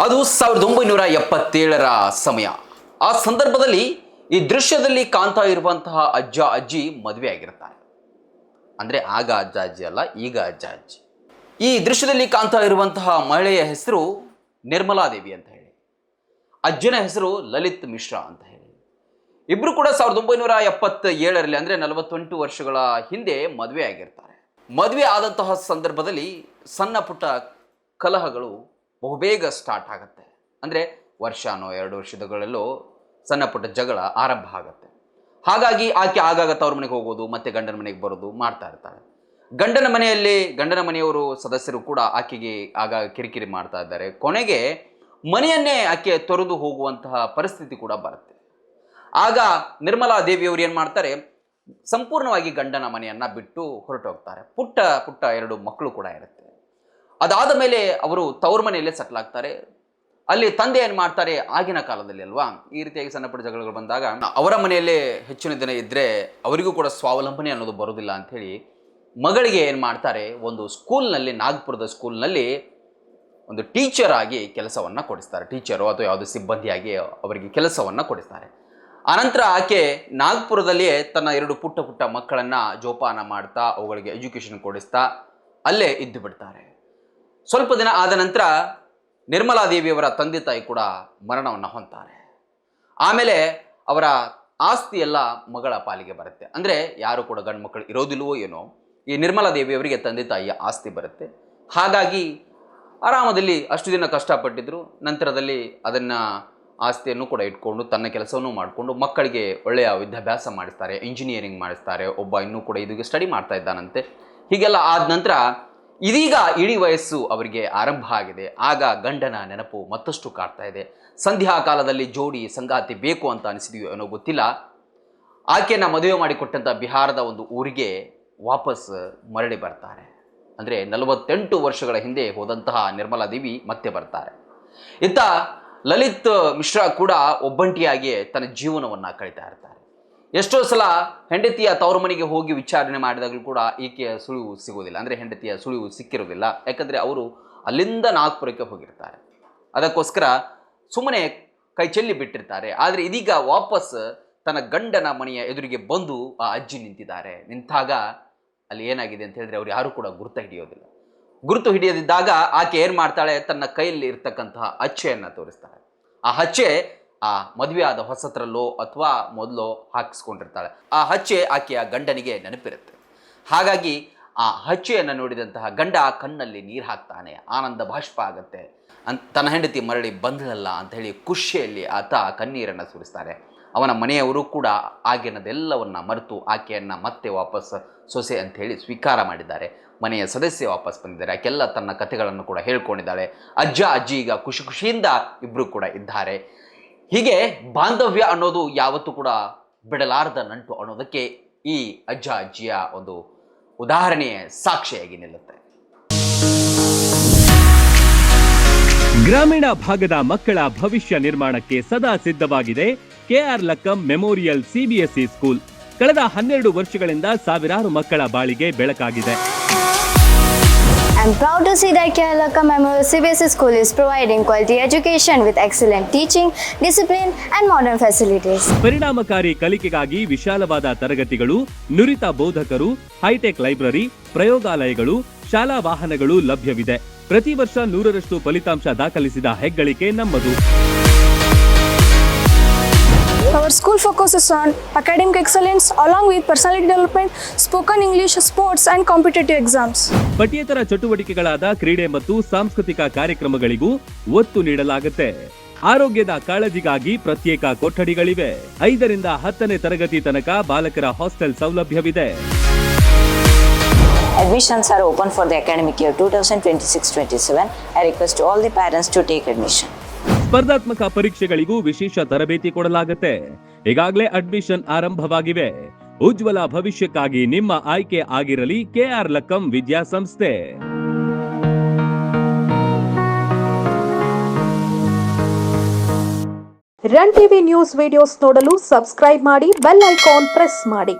ಅದು 1977ರ ಸಮಯ. ಆ ಸಂದರ್ಭದಲ್ಲಿ ಈ ದೃಶ್ಯದಲ್ಲಿ ಕಾಣ್ತಾ ಇರುವಂತಹ ಅಜ್ಜ ಅಜ್ಜಿ ಮದುವೆ ಆಗಿರ್ತಾರೆ. ಅಂದರೆ ಆಗ ಅಜ್ಜ ಅಜ್ಜಿ ಅಲ್ಲ, ಈಗ ಅಜ್ಜ ಅಜ್ಜಿ. ಈ ದೃಶ್ಯದಲ್ಲಿ ಕಾಣ್ತಾ ಇರುವಂತಹ ಮಹಿಳೆಯ ಹೆಸರು ನಿರ್ಮಲಾದೇವಿ ಅಂತ ಹೇಳಿ, ಅಜ್ಜನ ಹೆಸರು ಲಲಿತ್ ಮಿಶ್ರಾ ಅಂತ ಹೇಳಿ. ಇಬ್ರು ಕೂಡ 1977ರಲ್ಲಿ ಅಂದರೆ 48 ವರ್ಷಗಳ ಹಿಂದೆ ಮದುವೆ ಆಗಿರ್ತಾರೆ. ಮದುವೆ ಆದಂತಹ ಸಂದರ್ಭದಲ್ಲಿ ಸಣ್ಣ ಪುಟ್ಟ ಕಲಹಗಳು ಬಹುಬೇಗ ಸ್ಟಾರ್ಟ್ ಆಗುತ್ತೆ. ಅಂದರೆ ವರ್ಷನೋ 2 ವರ್ಷದಗಳಲ್ಲೋ ಸಣ್ಣ ಪುಟ್ಟ ಜಗಳ ಆರಂಭ ಆಗುತ್ತೆ. ಹಾಗಾಗಿ ಆಕೆ ಆಗಾಗ ತವ್ರ ಮನೆಗೆ ಹೋಗೋದು, ಮತ್ತೆ ಗಂಡನ ಮನೆಗೆ ಬರೋದು ಮಾಡ್ತಾ ಇರ್ತಾಳೆ. ಗಂಡನ ಮನೆಯವರು ಸದಸ್ಯರು ಕೂಡ ಆಕೆಗೆ ಆಗಾಗ ಕಿರಿಕಿರಿ ಮಾಡ್ತಾ ಇದ್ದಾರೆ. ಕೊನೆಗೆ ಮನೆಯನ್ನೇ ಆಕೆ ತೊರೆದು ಹೋಗುವಂತಹ ಪರಿಸ್ಥಿತಿ ಕೂಡ ಬರುತ್ತೆ. ಆಗ ನಿರ್ಮಲಾ ದೇವಿಯವರು ಏನು ಮಾಡ್ತಾರೆ, ಸಂಪೂರ್ಣವಾಗಿ ಗಂಡನ ಮನೆಯನ್ನು ಬಿಟ್ಟು ಹೊರಟೋಗ್ತಾರೆ. ಪುಟ್ಟ 2 ಮಕ್ಕಳು ಕೂಡ ಇರುತ್ತೆ. ಅದಾದ ಮೇಲೆ ಅವರು ತವ್ರ ಮನೆಯಲ್ಲೇ ಸೆಟ್ಲ್ ಆಗ್ತಾರೆ. ಅಲ್ಲಿ ತಂದೆ ಏನು ಮಾಡ್ತಾರೆ, ಆಗಿನ ಕಾಲದಲ್ಲಿ ಅಲ್ವಾ ಈ ರೀತಿಯಾಗಿ ಸಣ್ಣ ಪುಟ್ಟ ಜಗಳಗಳು ಬಂದಾಗ ಅವರ ಮನೆಯಲ್ಲೇ ಹೆಚ್ಚಿನ ದಿನ ಇದ್ದರೆ ಅವರಿಗೂ ಕೂಡ ಸ್ವಾವಲಂಬನೆ ಅನ್ನೋದು ಬರೋದಿಲ್ಲ ಅಂಥೇಳಿ ಮಗಳಿಗೆ ಏನು ಮಾಡ್ತಾರೆ, ಒಂದು ಸ್ಕೂಲ್ನಲ್ಲಿ, ನಾಗ್ಪುರದ ಸ್ಕೂಲ್ನಲ್ಲಿ ಒಂದು ಟೀಚರ್ ಆಗಿ ಕೆಲಸವನ್ನು ಕೊಡಿಸ್ತಾರೆ. ಟೀಚರು ಅಥವಾ ಯಾವುದೋ ಸಿಬ್ಬಂದಿಯಾಗಿ ಅವರಿಗೆ ಕೆಲಸವನ್ನು ಕೊಡಿಸ್ತಾರೆ. ಆನಂತರ ಆಕೆ ನಾಗ್ಪುರದಲ್ಲಿಯೇ ತನ್ನ 2 ಪುಟ್ಟ ಮಕ್ಕಳನ್ನು ಜೋಪಾನ ಮಾಡ್ತಾ ಅವುಗಳಿಗೆ ಎಜುಕೇಷನ್ ಕೊಡಿಸ್ತಾ ಅಲ್ಲೇ ಇದ್ದು ಬಿಡ್ತಾರೆ. ಸ್ವಲ್ಪ ದಿನ ಆದ ನಂತರ ನಿರ್ಮಲಾದೇವಿಯವರ ತಂದೆ ತಾಯಿ ಕೂಡ ಮರಣವನ್ನು ಹೊಂದ್ತಾರೆ. ಆಮೇಲೆ ಅವರ ಆಸ್ತಿ ಎಲ್ಲ ಮಗಳ ಪಾಲಿಗೆ ಬರುತ್ತೆ. ಅಂದರೆ ಯಾರು ಕೂಡ ಗಂಡು ಮಕ್ಕಳು ಇರೋದಿಲ್ವೋ ಏನೋ, ಈ ನಿರ್ಮಲಾದೇವಿಯವರಿಗೆ ತಂದೆ ತಾಯಿಯ ಆಸ್ತಿ ಬರುತ್ತೆ. ಹಾಗಾಗಿ ಆರಾಮದಲ್ಲಿ ಅಷ್ಟು ದಿನ ಕಷ್ಟಪಟ್ಟಿದ್ರು. ನಂತರದಲ್ಲಿ ಅದನ್ನು ಆಸ್ತಿಯನ್ನು ಕೂಡ ಇಟ್ಕೊಂಡು ತನ್ನ ಕೆಲಸವನ್ನು ಮಾಡಿಕೊಂಡು ಮಕ್ಕಳಿಗೆ ಒಳ್ಳೆಯ ವಿದ್ಯಾಭ್ಯಾಸ ಮಾಡಿಸ್ತಾರೆ, ಇಂಜಿನಿಯರಿಂಗ್ ಮಾಡಿಸ್ತಾರೆ. ಒಬ್ಬ ಇನ್ನೂ ಕೂಡ ಇದಕ್ಕೆ ಸ್ಟಡಿ ಮಾಡ್ತಾ ಇದ್ದಾನಂತೆ. ಹೀಗೆಲ್ಲ ಆದ ನಂತರ ಇದೀಗ ಇಡೀ ವಯಸ್ಸು ಅವರಿಗೆ ಆರಂಭ ಆಗಿದೆ. ಆಗ ಗಂಡನ ನೆನಪು ಮತ್ತಷ್ಟು ಕಾಡ್ತಾ ಇದೆ. ಸಂಧ್ಯಾ ಕಾಲದಲ್ಲಿ ಜೋಡಿ ಸಂಗಾತಿ ಬೇಕು ಅಂತ ಅನಿಸಿದೆಯೋ ಏನೋ ಗೊತ್ತಿಲ್ಲ, ಆಕೆಯನ್ನು ಮದುವೆ ಮಾಡಿಕೊಟ್ಟಂಥ ಬಿಹಾರದ ಒಂದು ಊರಿಗೆ ವಾಪಸ್ ಮರಳಿ ಬರ್ತಾರೆ. ಅಂದರೆ 48 ವರ್ಷಗಳ ಹಿಂದೆ ಹೋದಂತಹ ನಿರ್ಮಲಾದೇವಿ ಮತ್ತೆ ಬರ್ತಾರೆ. ಇತ್ತ ಲಲಿತ್ ಮಿಶ್ರಾ ಕೂಡ ಒಬ್ಬಂಟಿಯಾಗಿ ತನ್ನ ಜೀವನವನ್ನು ಕಳೀತಾ ಇರ್ತಾರೆ. ಎಷ್ಟೋ ಸಲ ಹೆಂಡತಿಯ ತವರ ಮನೆಗೆ ಹೋಗಿ ವಿಚಾರಣೆ ಮಾಡಿದಾಗಲೂ ಕೂಡ ಈಕೆಯ ಸುಳಿವು ಸಿಗೋದಿಲ್ಲ. ಅಂದರೆ ಹೆಂಡತಿಯ ಸುಳಿವು ಸಿಕ್ಕಿರೋದಿಲ್ಲ. ಯಾಕಂದರೆ ಅವರು ಅಲ್ಲಿಂದ ನಾಗ್ಪುರಕ್ಕೆ ಹೋಗಿರ್ತಾರೆ. ಅದಕ್ಕೋಸ್ಕರ ಸುಮ್ಮನೆ ಕೈ ಚೆಲ್ಲಿ ಬಿಟ್ಟಿರ್ತಾರೆ. ಆದರೆ ಇದೀಗ ವಾಪಸ್ ತನ್ನ ಗಂಡನ ಮನೆಯ ಎದುರಿಗೆ ಬಂದು ಆ ಅಜ್ಜಿ ನಿಂತಾಗ ಅಲ್ಲಿ ಏನಾಗಿದೆ ಅಂತ ಹೇಳಿದ್ರೆ ಅವ್ರು ಯಾರೂ ಕೂಡ ಗುರುತು ಹಿಡಿಯದಿದ್ದಾಗ ಆಕೆ ಏನು ಮಾಡ್ತಾಳೆ, ತನ್ನ ಕೈಯಲ್ಲಿ ಇರ್ತಕ್ಕಂತಹ ಹಚ್ಚೆಯನ್ನು ತೋರಿಸ್ತಾಳೆ. ಆ ಹಚ್ಚೆ ಆ ಮದುವೆ ಆದ ಹೊಸತ್ರಲ್ಲೋ ಅಥವಾ ಮೊದಲೋ ಹಾಕಿಸ್ಕೊಂಡಿರ್ತಾಳೆ. ಆ ಹಚ್ಚೆ ಆಕೆಯ ಗಂಡನಿಗೆ ನೆನಪಿರುತ್ತೆ. ಹಾಗಾಗಿ ಆ ಹಚ್ಚೆಯನ್ನು ನೋಡಿದಂತಹ ಗಂಡ ಕಣ್ಣಲ್ಲಿ ನೀರು ಹಾಕ್ತಾನೆ, ಆನಂದ ಬಾಷ್ಪ ಆಗುತ್ತೆ. ತನ್ನ ಹೆಂಡತಿ ಮರಳಿ ಬಂದಳಲ್ಲ ಅಂತ ಹೇಳಿ ಖುಷಿಯಲ್ಲಿ ಆತ ಕಣ್ಣೀರನ್ನು ಸುರಿಸ್ತಾರೆ. ಅವನ ಮನೆಯವರು ಕೂಡ ಆಗಿನದೆಲ್ಲವನ್ನು ಮರೆತು ಆಕೆಯನ್ನು ಮತ್ತೆ ವಾಪಸ್ ಸೊಸೆ ಅಂತ ಹೇಳಿ ಸ್ವೀಕಾರ ಮಾಡಿದ್ದಾರೆ. ಮನೆಯ ಸದಸ್ಯ ವಾಪಸ್ ಬಂದಿದ್ದಾರೆ. ಆಕೆಲ್ಲ ತನ್ನ ಕಥೆಗಳನ್ನು ಕೂಡ ಹೇಳ್ಕೊಂಡಿದ್ದಾಳೆ. ಅಜ್ಜ ಅಜ್ಜಿ ಈಗ ಖುಷಿಯಿಂದ ಇಬ್ಬರು ಕೂಡ ಇದ್ದಾರೆ. ಹೀಗೆ ಬಾಂಧವ್ಯ ಅನ್ನೋದು ಯಾವತ್ತೂ ಕೂಡ ಬಿಡಲಾರದ ನಂಟು ಅನ್ನೋದಕ್ಕೆ ಈ ಅಜ್ಜ ಅಜ್ಜಿಯ ಒಂದು ಉದಾಹರಣೆಯ ಸಾಕ್ಷಿಯಾಗಿ ನಿಲ್ಲುತ್ತೆ. ಗ್ರಾಮೀಣ ಭಾಗದ ಮಕ್ಕಳ ಭವಿಷ್ಯ ನಿರ್ಮಾಣಕ್ಕೆ ಸದಾ ಸಿದ್ಧವಾಗಿದೆ KR Lakkam memorial CBSE school. ಕಳೆದ 12 ವರ್ಷಗಳಿಂದ ಸಾವಿರಾರು ಮಕ್ಕಳ ಬಾಳಿಗೆ ಬೆಳಕಾಗಿದೆ. I am proud to see that Kerala Memorial CBSE School is providing quality education with excellent teaching, discipline and modern facilities. ಪರಿಣಾಮಕಾರಿ ಕಲಿಕೆಗಾಗಿ ವಿಶಾಲವಾದ ತರಗತಿಗಳು, ನುರಿತ ಬೋಧಕರು, ಹೈಟೆಕ್ ಲೈಬ್ರರಿ, ಪ್ರಯೋಗಾಲಯಗಳು, ಶಾಲಾ ವಾಹನಗಳು ಲಭ್ಯವಿದೆ. ಪ್ರತಿ ವರ್ಷ 100ರಷ್ಟು ಫಲಿತಾಂಶ ದಾಖಲಿಸಿದ ಹೆಗ್ಗಳಿಕೆ ನಮ್ಮದು. Our school focuses on academic excellence along with personality development, spoken English, sports and competitive exams. ಪಠ್ಯೇತರ ಚಟುವಟಿಕೆಗಳಾದ ಕ್ರೀಡೆ ಮತ್ತು ಸಾಂಸ್ಕೃತಿಕ ಕಾರ್ಯಕ್ರಮಗಳಿಗೂ ಒತ್ತು ನೀಡಲಾಗುತ್ತೆ. ಆರೋಗ್ಯದ ಕಾಳಜಿಗಾಗಿ ಪ್ರತ್ಯೇಕ ಕೊಠಡಿಗಳಿವೆ. 5ರಿಂದ 10ನೇ ತರಗತಿ ತನಕ ಬಾಲಕರ ಹಾಸ್ಟೆಲ್ ಸೌಲಭ್ಯವಿದೆ. Admissions are open for the academic year 2026-27. I request all the parents to take admission. ಸ್ಪರ್ಧಾತ್ಮಕ ಪರೀಕ್ಷೆಗಳಿಗೂ ವಿಶೇಷ ತರಬೇತಿ ಕೊಡಲಾಗುತ್ತೆ. ಈಗಾಗಲೇ ಅಡ್ಮಿಷನ್ ಆರಂಭವಾಗಿವೆ. ಉಜ್ವಲ ಭವಿಷ್ಯಕ್ಕಾಗಿ ನಿಮ್ಮ ಆಯ್ಕೆ ಆಗಿರಲಿ ಕೆಆರ್ ಲಕ್ಕಂ ವಿದ್ಯಾಸಂಸ್ಥೆ. ರನ್ ಟಿವಿ ನ್ಯೂಸ್ ವಿಡಿಯೋಸ್ ನೋಡಲು ಸಬ್ಸ್ಕ್ರೈಬ್ ಮಾಡಿ, ಬೆಲ್ ಐಕಾನ್ ಪ್ರೆಸ್ ಮಾಡಿ.